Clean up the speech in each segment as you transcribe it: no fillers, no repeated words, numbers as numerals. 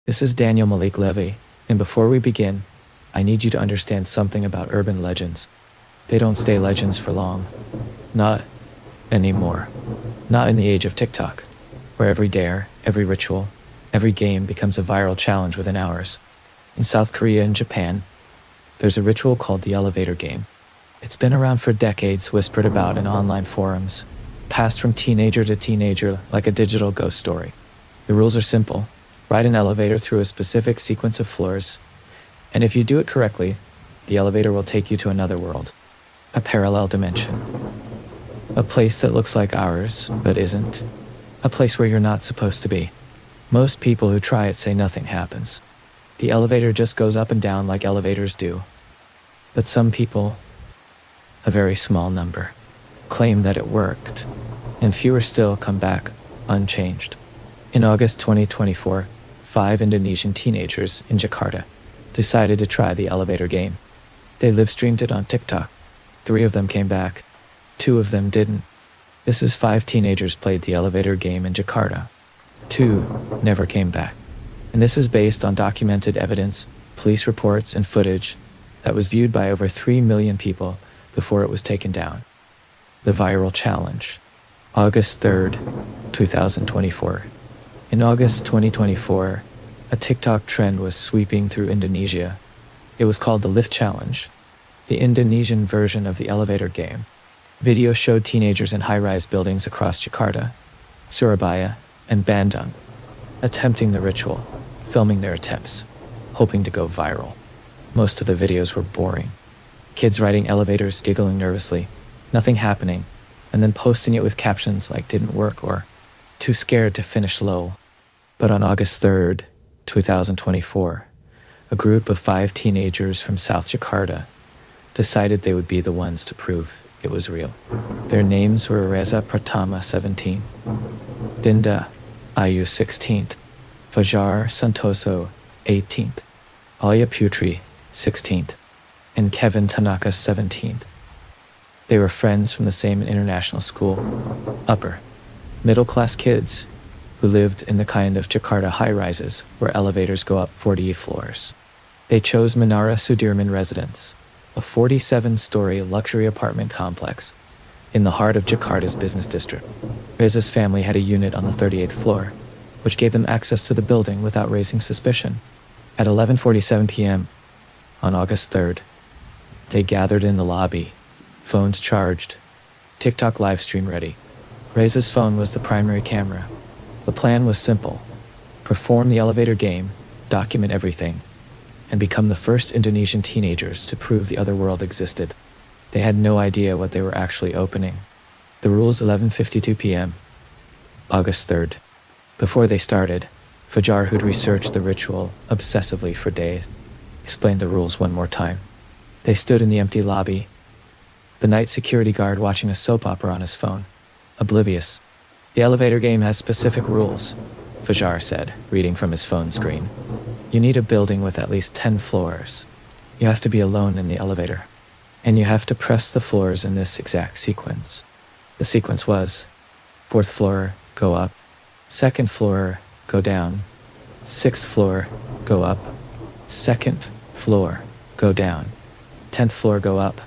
This is Daniel Malik Levy, and before we begin, I need you to understand something about urban legends. They don't stay legends for long. Not anymore. Not in the age of TikTok, where every dare, every ritual, every game becomes a viral challenge within hours. In South Korea and Japan, there's a ritual called the elevator game. It's been around for decades, whispered about in online forums, passed from teenager to teenager like a digital ghost story. The rules are simple. Ride an elevator through a specific sequence of floors, and if you do it correctly, the elevator will take you to another world, a parallel dimension, a place that looks like ours, but isn't, a place where you're not supposed to be. Most people who try it say nothing happens. The elevator just goes up and down like elevators do. But some people, a very small number, claim that it worked, and fewer still come back unchanged. In August 2024, 5 Indonesian teenagers in Jakarta decided to try the elevator game. They live-streamed it on TikTok. 3 of them came back. 2 of them didn't. This is 5 teenagers played the elevator game in Jakarta. 2 never came back. And this is based on documented evidence, police reports, and footage that was viewed by over 3 million people before it was taken down. The viral challenge. August 3rd, 2024. In August 2024, a TikTok trend was sweeping through Indonesia. It was called the Lift Challenge, the Indonesian version of the elevator game. Videos showed teenagers in high-rise buildings across Jakarta, Surabaya, and Bandung, attempting the ritual, filming their attempts, hoping to go viral. Most of the videos were boring. Kids riding elevators, giggling nervously, nothing happening, and then posting it with captions like "didn't work" or "too scared to finish low." But on August 3rd, 2024, a group of 5 teenagers from South Jakarta decided they would be the ones to prove it was real. Their names were Reza Pratama, 17, Dinda Ayu, 16th, Fajar Santoso, 18th, Alya Putri, 16th, and Kevin Tanaka, 17th. They were friends from the same international school, upper middle-class kids who lived in the kind of Jakarta high-rises where elevators go up 40 floors. They chose Menara Sudirman Residence, a 47-story luxury apartment complex in the heart of Jakarta's business district. Reza's family had a unit on the 38th floor, which gave them access to the building without raising suspicion. At 11:47 p.m. on August 3rd, they gathered in the lobby, phones charged, TikTok live stream ready. Reza's phone was the primary camera. The plan was simple: perform the elevator game, document everything, and become the first Indonesian teenagers to prove the other world existed. They had no idea what they were actually opening. The rules: 11:52 p.m. August 3rd. Before they started, Fajar, who'd researched the ritual obsessively for days, explained the rules one more time. They stood in the empty lobby, the night security guard watching a soap opera on his phone, oblivious. "The elevator game has specific rules," Fajar said, reading from his phone screen. "You need a building with at least 10 floors. You have to be alone in the elevator. And you have to press the floors in this exact sequence." The sequence was: 4th floor, go up. 2nd floor, go down. 6th floor, go up. 2nd floor, go down. 10th floor, go up.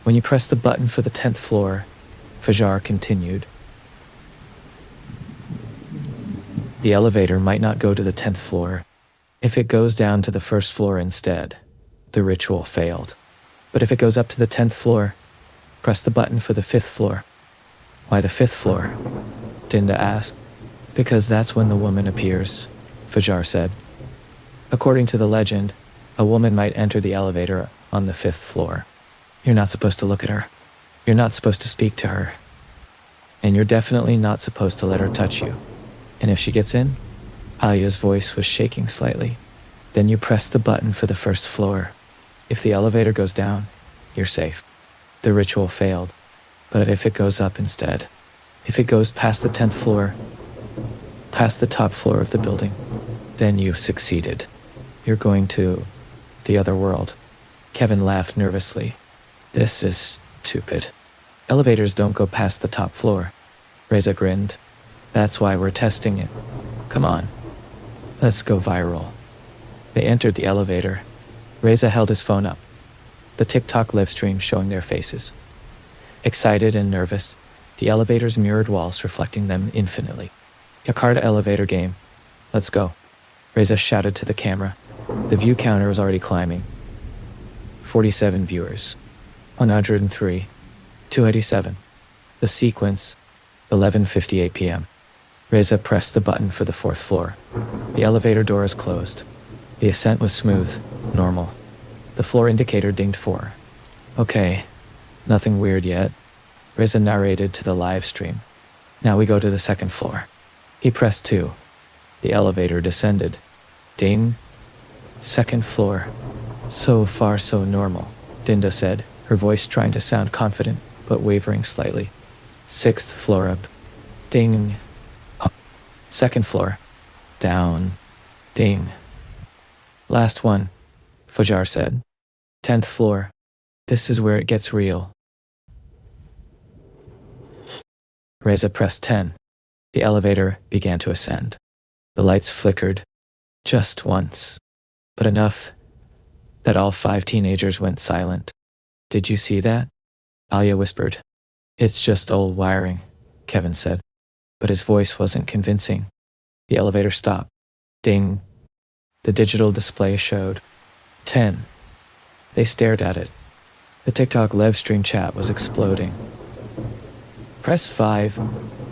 When you press the button for the 10th floor, Fajar continued, the elevator might not go to the 10th floor. If it goes down to the 1st floor instead, the ritual failed. But if it goes up to the 10th floor, press the button for the 5th floor. "Why the 5th floor?" Dinda asked. "Because that's when the woman appears," Fajar said. According to the legend, a woman might enter the elevator on the 5th floor. You're not supposed to look at her. You're not supposed to speak to her. And you're definitely not supposed to let her touch you. And if she gets in, Alia's voice was shaking slightly, then you press the button for the 1st floor. If the elevator goes down, you're safe. The ritual failed. But if it goes up instead, if it goes past the 10th floor, past the top floor of the building, then you've succeeded. You're going to the other world. Kevin laughed nervously. "This is stupid. Elevators don't go past the top floor." Reza grinned. "That's why we're testing it. Come on, let's go viral." They entered the elevator. Reza held his phone up, the TikTok livestream showing their faces. Excited and nervous, the elevator's mirrored walls reflecting them infinitely. Jakarta elevator game. Let's go. Reza shouted to the camera. The view counter was already climbing. 47 viewers. 103. 287. The sequence. 11:58 p.m. Reza pressed the button for the 4th floor. The elevator doors closed. The ascent was smooth, normal. The floor indicator dinged 4. Okay, nothing weird yet. Reza narrated to the live stream. Now we go to the 2nd floor. He pressed 2. The elevator descended. Ding. 2nd floor. So far so normal, Dinda said, her voice trying to sound confident, but wavering slightly. 6th floor up. Ding. 2nd floor. Down. Ding. Last one, Fajar said. 10th floor. This is where it gets real. Reza pressed 10. The elevator began to ascend. The lights flickered, just once, but enough that all 5 teenagers went silent. Did you see that? Alia whispered. It's just old wiring, Kevin said, but his voice wasn't convincing. The elevator stopped. Ding. The digital display showed 10. They stared at it. The TikTok live stream chat was exploding. Press 5.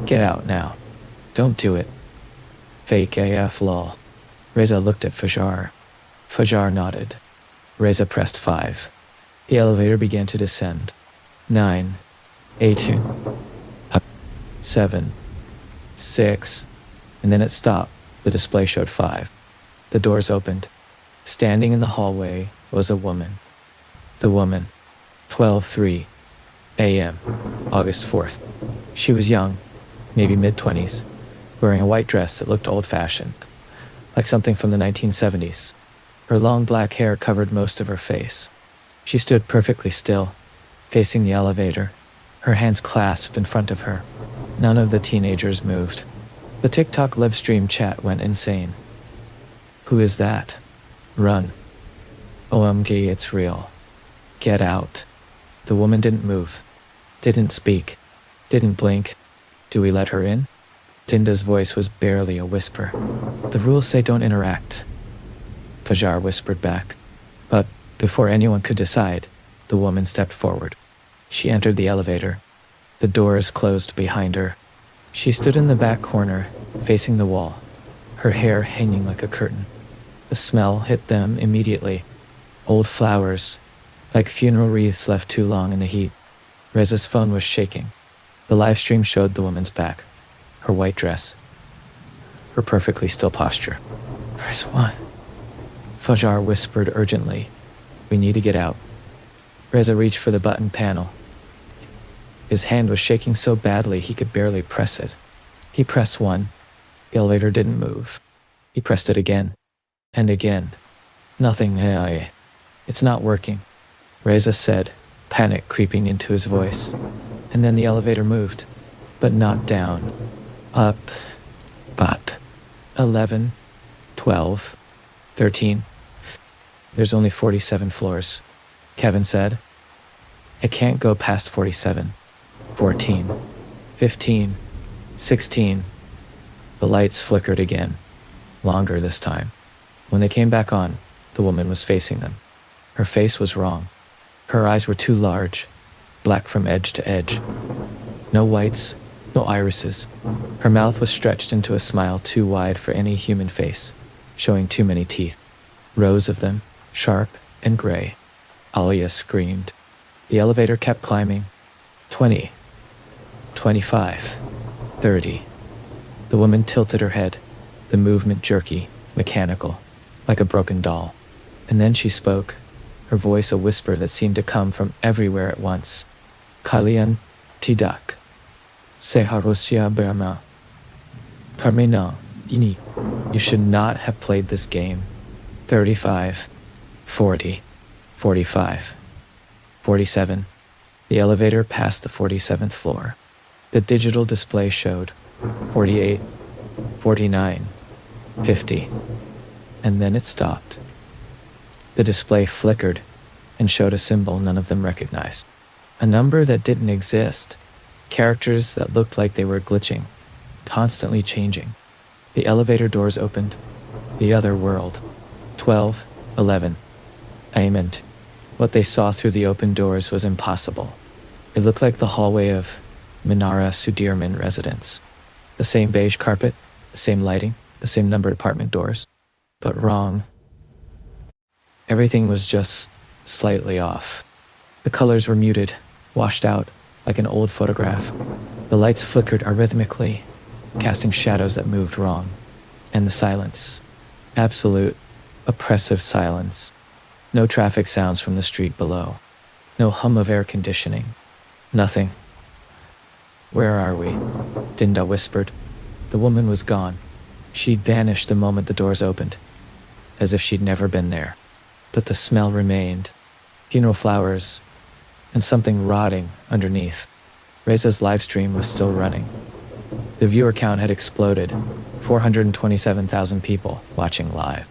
Get out now. Don't do it. Fake AF lol. Reza looked at Fajar. Fajar nodded. Reza pressed 5. The elevator began to descend. 9. 8. 7. 6. And then it stopped. The display showed 5. The doors opened. Standing in the hallway was a woman. The woman. 12:03 a.m. August 4th. She was young, maybe mid-20s, wearing a white dress that looked old-fashioned, like something from the 1970s. Her long black hair covered most of her face. She stood perfectly still, facing the elevator, her hands clasped in front of her. None of the teenagers moved. The TikTok live stream chat went insane. Who is that? Run. OMG, it's real. Get out. The woman didn't move, didn't speak, didn't blink. Do we let her in? Dinda's voice was barely a whisper. The rules say don't interact, Fajar whispered back. But before anyone could decide, the woman stepped forward. She entered the elevator. The doors closed behind her. She stood in the back corner, facing the wall, her hair hanging like a curtain. The smell hit them immediately. Old flowers, like funeral wreaths left too long in the heat. Reza's phone was shaking. The live stream showed the woman's back, her white dress, her perfectly still posture. Press 1. Fajar whispered urgently. We need to get out. Reza reached for the button panel. His hand was shaking so badly he could barely press it. He pressed 1. The elevator didn't move. He pressed it again, and again. Nothing. It's not working, Reza said, panic creeping into his voice. And then the elevator moved, but not down. Up. 11, 12, 13. There's only 47 floors, Kevin said. It can't go past 47. 14, 15, 16. The lights flickered again, longer this time. When they came back on, the woman was facing them. Her face was wrong. Her eyes were too large, black from edge to edge. No whites, no irises. Her mouth was stretched into a smile too wide for any human face, showing too many teeth. Rows of them, sharp and gray. Alia screamed. The elevator kept climbing. 20, 25, 30. The woman tilted her head, the movement jerky, mechanical, like a broken doll. And then she spoke, her voice a whisper that seemed to come from everywhere at once. Kalian tidak seharusnya bermain. Permainan ini. You should not have played this game. 35, 40, 45, 47. The elevator passed the 47th floor. The digital display showed 48, 49, 50. And then it stopped. The display flickered and showed a symbol none of them recognized. A number that didn't exist. Characters that looked like they were glitching, constantly changing. The elevator doors opened. The other world. 12, 11. Amen. What they saw through the open doors was impossible. It looked like the hallway of Menara Sudirman residence. The same beige carpet, the same lighting, the same numbered apartment doors. But wrong. Everything was just slightly off. The colors were muted, washed out, like an old photograph. The lights flickered arrhythmically, casting shadows that moved wrong. And the silence. Absolute, oppressive silence. No traffic sounds from the street below. No hum of air conditioning. Nothing. "Where are we?" Dinda whispered. The woman was gone. She'd vanished the moment the doors opened, as if she'd never been there. But the smell remained. Funeral flowers, and something rotting underneath. Reza's livestream was still running. The viewer count had exploded. 427,000 people watching live.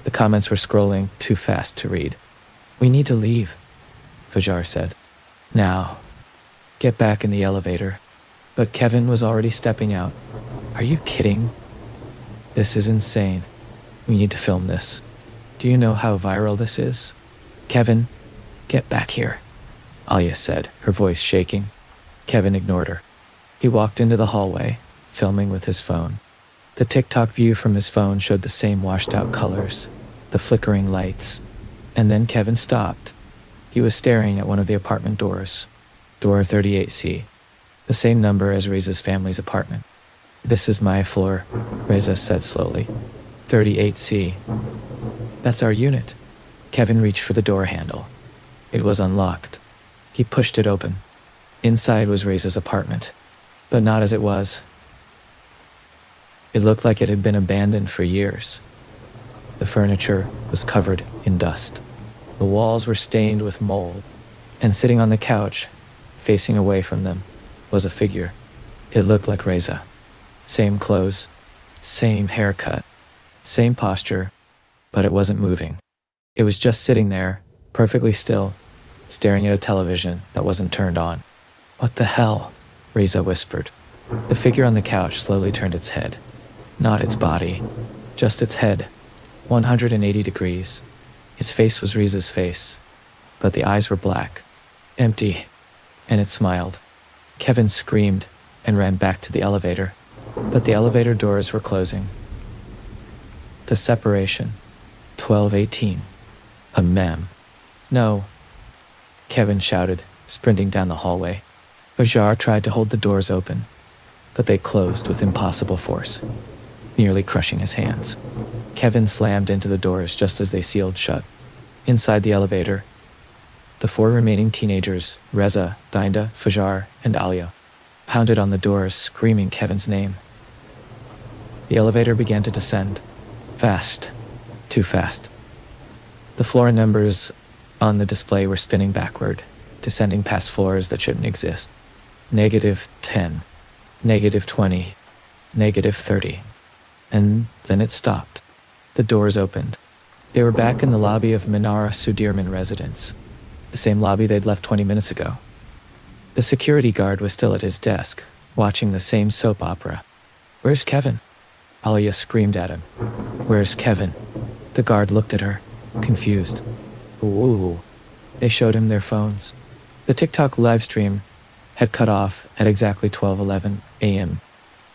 The comments were scrolling too fast to read. "We need to leave," Fajar said. "Now. Get back in the elevator." But Kevin was already stepping out. "Are you kidding? This is insane. We need to film this. Do you know how viral this is?" "Kevin, get back here," Alia said, her voice shaking. Kevin ignored her. He walked into the hallway, filming with his phone. The TikTok view from his phone showed the same washed-out colors, the flickering lights. And then Kevin stopped. He was staring at one of the apartment doors. Door 38C. The same number as Reza's family's apartment. "This is my floor," Reza said slowly. 38C. "That's our unit." Kevin reached for the door handle. It was unlocked. He pushed it open. Inside was Reza's apartment, but not as it was. It looked like it had been abandoned for years. The furniture was covered in dust. The walls were stained with mold, and sitting on the couch, facing away from them, was a figure. It looked like Reza. Same clothes, same haircut, same posture, but it wasn't moving. It was just sitting there, perfectly still, staring at a television that wasn't turned on. "What the hell?" Reza whispered. The figure on the couch slowly turned its head. Not its body, just its head, 180 degrees. Its face was Reza's face, but the eyes were black, empty, and it smiled. Kevin screamed and ran back to the elevator, but the elevator doors were closing. The separation, 1218. A mem. "No," Kevin shouted, sprinting down the hallway. Fajar tried to hold the doors open, but they closed with impossible force, nearly crushing his hands. Kevin slammed into the doors just as they sealed shut. Inside the elevator, the 4 remaining teenagers, Reza, Dinda, Fajar, and Alia, pounded on the doors, screaming Kevin's name. The elevator began to descend. Fast. Too fast. The floor numbers on the display were spinning backward, descending past floors that shouldn't exist. -10, -20, -30. And then it stopped. The doors opened. They were back in the lobby of Menara Sudirman residence, the same lobby they'd left 20 minutes ago. The security guard was still at his desk, watching the same soap opera. "Where's Kevin?" Alia screamed at him. "Where's Kevin?" The guard looked at her, confused. "Ooh." They showed him their phones. The TikTok livestream had cut off at exactly 12:11 a.m.,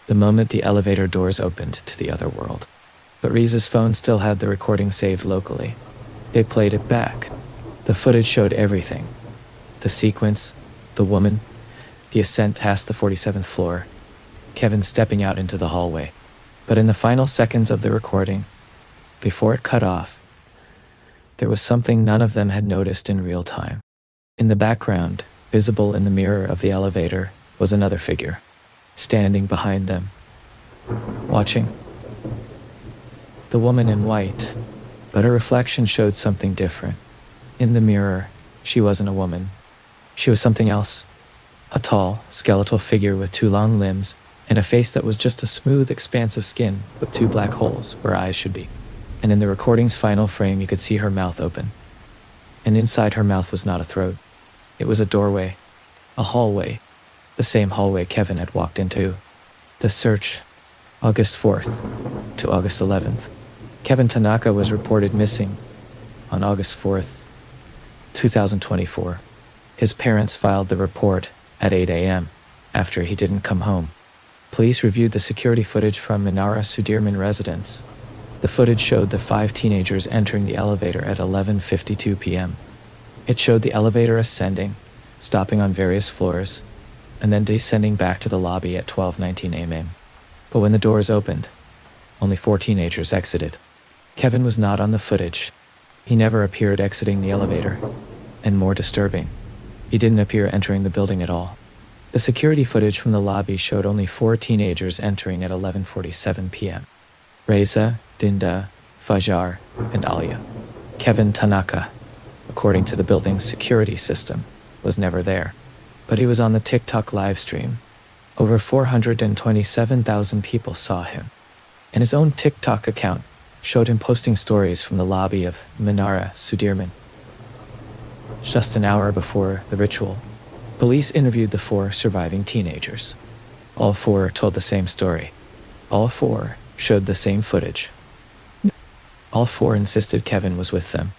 the moment the elevator doors opened to the other world. But Reza's phone still had the recording saved locally. They played it back. The footage showed everything. The sequence, the woman, the ascent past the 47th floor, Kevin stepping out into the hallway. But in the final seconds of the recording, before it cut off, there was something none of them had noticed in real time. In the background, visible in the mirror of the elevator, was another figure, standing behind them, watching. The woman in white, but her reflection showed something different. In the mirror, she wasn't a woman. She was something else. A tall, skeletal figure with 2 long limbs and a face that was just a smooth expanse of skin with 2 black holes where eyes should be. and in the recording's final frame you could see her mouth open. And inside her mouth was not a throat. It was a doorway, a hallway, the same hallway Kevin had walked into. The search, August 4th to August 11th. Kevin Tanaka was reported missing on August 4th, 2024. His parents filed the report at 8 a.m. after he didn't come home. Police reviewed the security footage from Menara Sudirman residence. The footage showed the 5 teenagers entering the elevator at 11:52 p.m. It showed the elevator ascending, stopping on various floors, and then descending back to the lobby at 12:19 a.m. But when the doors opened, only 4 teenagers exited. Kevin was not on the footage. He never appeared exiting the elevator. And more disturbing, he didn't appear entering the building at all. The security footage from the lobby showed only 4 teenagers entering at 11:47 p.m. Reza, Dinda, Fajar, and Alia. Kevin Tanaka, according to the building's security system, was never there. But he was on the TikTok livestream. Over 427,000 people saw him. And his own TikTok account showed him posting stories from the lobby of Menara Sudirman. Just an hour before the ritual, police interviewed the 4 surviving teenagers. All 4 told the same story. All 4 showed the same footage. All 4 insisted Kevin was with them.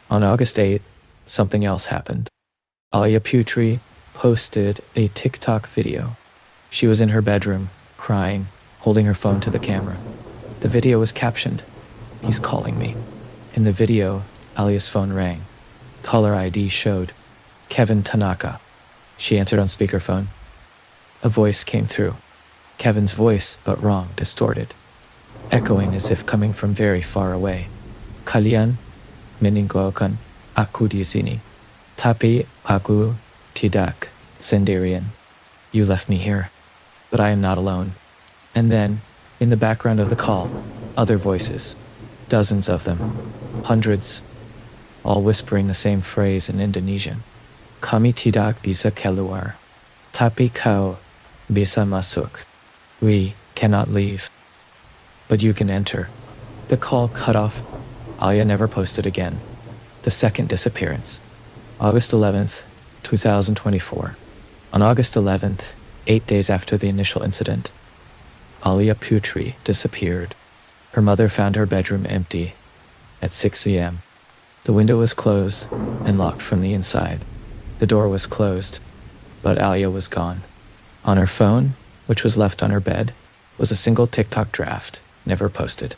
On August 8th, something else happened. Alia Putri posted a TikTok video. She was in her bedroom, crying, holding her phone to the camera. The video was captioned, "He's calling me." In the video, Alia's phone rang. Caller ID showed Kevin Tanaka. She answered on speakerphone. A voice came through. Kevin's voice, but wrong, distorted, echoing as if coming from very far away. "Kalian meninggalkan aku di sini, tapi aku tidak sendirian." You left me here, but I am not alone. And then, in the background of the call, other voices, dozens of them, hundreds, all whispering the same phrase in Indonesian. Kami tidak bisa keluar, tapi kau bisa masuk. We cannot leave, but you can enter. The call cut off. Alia never posted again. The second disappearance. August 11th, 2024. On August 11th, 8 days after the initial incident, Alia Putri disappeared. Her mother found her bedroom empty at 6 a.m. The window was closed and locked from the inside. The door was closed, but Alia was gone. On her phone, which was left on her bed, was a single TikTok draft, never posted.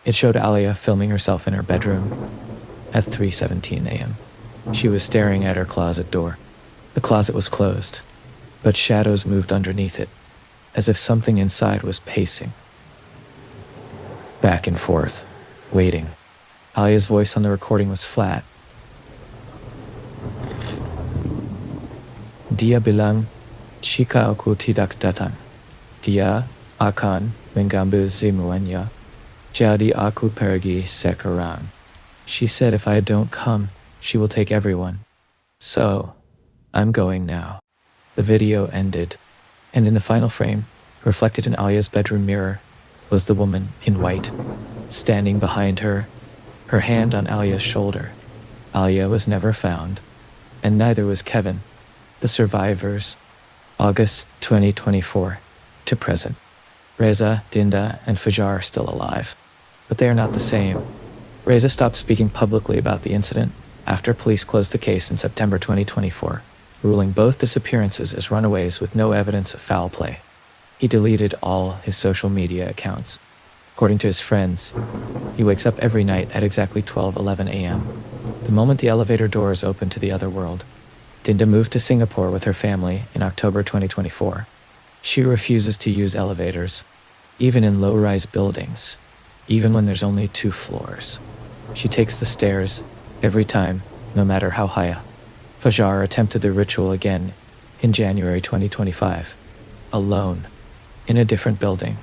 It showed Alia filming herself in her bedroom at 3:17 a.m. She was staring at her closet door. The closet was closed, but shadows moved underneath it, as if something inside was pacing. Back and forth, waiting. Alia's voice on the recording was flat. Dia bilang, "Jika aku tidak datang, dia akan mengambil semuanya. Jadi aku pergi sekarang." She said if I don't come, she will take everyone. So, I'm going now. The video ended, and in the final frame, reflected in Alia's bedroom mirror, was the woman in white, standing behind her hand on Alia's shoulder. Alia was never found, and neither was Kevin. The survivors, August 2024 to present. Reza, Dinda, and Fajar are still alive, but they are not the same. Reza stopped speaking publicly about the incident after police closed the case in September 2024, ruling both disappearances as runaways with no evidence of foul play. He deleted all his social media accounts. According to his friends, he wakes up every night at exactly 12:11 a.m., the moment the elevator doors open to the other world. Dinda moved to Singapore with her family in October 2024. She refuses to use elevators, even in low-rise buildings, even when there's only 2 floors. She takes the stairs every time, no matter how high. Fajar attempted the ritual again in January 2025, alone, in a different building.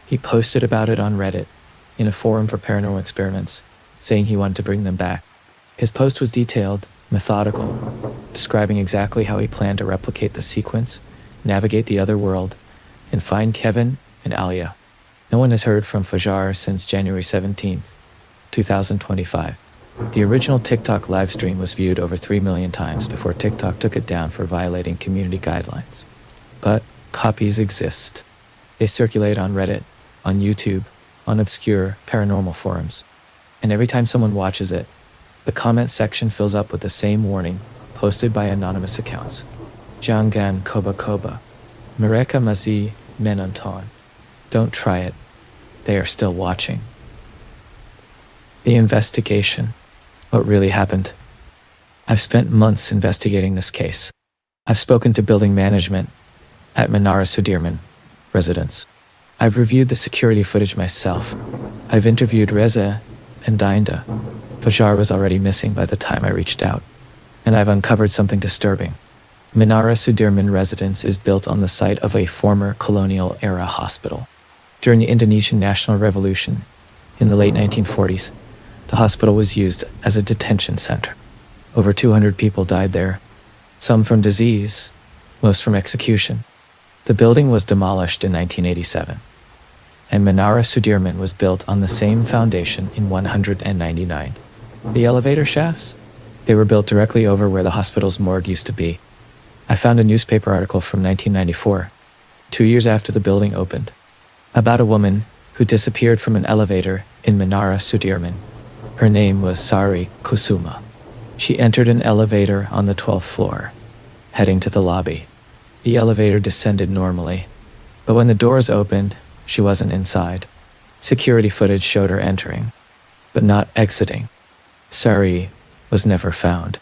He posted about it on Reddit, in a forum for paranormal experiments, saying he wanted to bring them back. His post was detailed, methodical, describing exactly how he planned to replicate the sequence, navigate the other world, and find Kevin and Alia. No one has heard from Fajar since January 17th, 2025. The original TikTok livestream was viewed over 3 million times before TikTok took it down for violating community guidelines. But copies exist. They circulate on Reddit, on YouTube, on obscure paranormal forums. And every time someone watches it, the comment section fills up with the same warning posted by anonymous accounts. Jangan coba-coba. Mereka masih menonton. Don't try it. They are still watching. The investigation. What really happened? I've spent months investigating this case. I've spoken to building management at Menara Sudirman residence. I've reviewed the security footage myself. I've interviewed Reza and Dinda. Fajar was already missing by the time I reached out. And I've uncovered something disturbing. Menara Sudirman residence is built on the site of a former colonial-era hospital. During the Indonesian National Revolution, in the late 1940s, the hospital was used as a detention center. Over 200 people died there, some from disease, most from execution. The building was demolished in 1987, and Menara Sudirman was built on the same foundation in 199. The elevator shafts? They were built directly over where the hospital's morgue used to be. I found a newspaper article from 1994, 2 years after the building opened, about a woman who disappeared from an elevator in Menara Sudirman. Her name was Sari Kusuma. She entered an elevator on the 12th floor, heading to the lobby. The elevator descended normally, but when the doors opened, she wasn't inside. Security footage showed her entering, but not exiting. Sari was never found.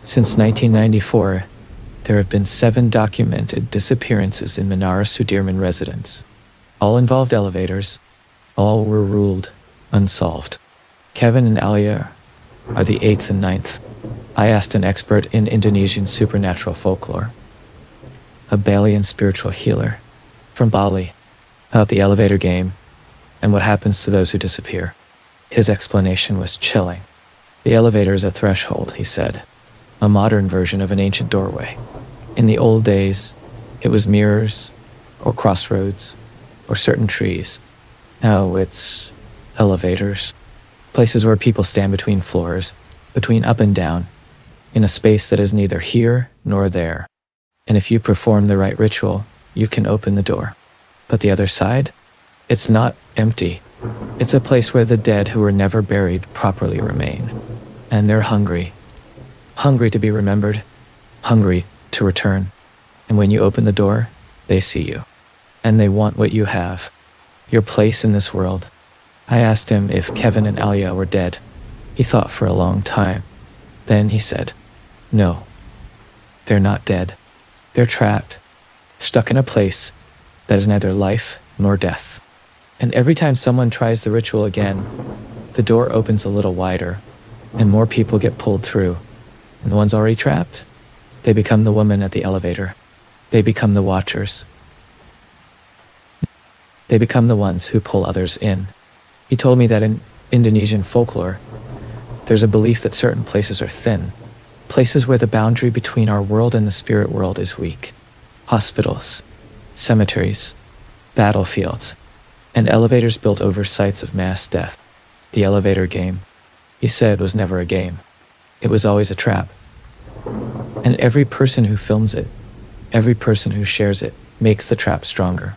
Since 1994, there have been 7 documented disappearances in Menara Sudirman residence. All involved elevators. All were ruled unsolved. Kevin and Alia are the 8th and 9th. I asked an expert in Indonesian supernatural folklore, a Balian spiritual healer from Bali, about the elevator game and what happens to those who disappear. His explanation was chilling. The elevator is a threshold, he said, a modern version of an ancient doorway. In the old days, it was mirrors or crossroads or certain trees. Now it's elevators, places where people stand between floors, between up and down, in a space that is neither here nor there. And if you perform the right ritual, you can open the door. But the other side? It's not empty. It's a place where the dead who were never buried properly remain. And they're hungry. Hungry to be remembered. Hungry to return. And when you open the door, they see you. And they want what you have. Your place in this world. I asked him if Kevin and Alia were dead. He thought for a long time. Then he said, "No, they're not dead. They're trapped, stuck in a place that is neither life nor death." And every time someone tries the ritual again, the door opens a little wider, and more people get pulled through. And the ones already trapped, they become the woman at the elevator. They become the watchers. They become the ones who pull others in. He told me that in Indonesian folklore, there's a belief that certain places are thin, places where the boundary between our world and the spirit world is weak. Hospitals, cemeteries, battlefields, and elevators built over sites of mass death. The elevator game, he said, was never a game. It was always a trap. And every person who films it, every person who shares it, makes the trap stronger.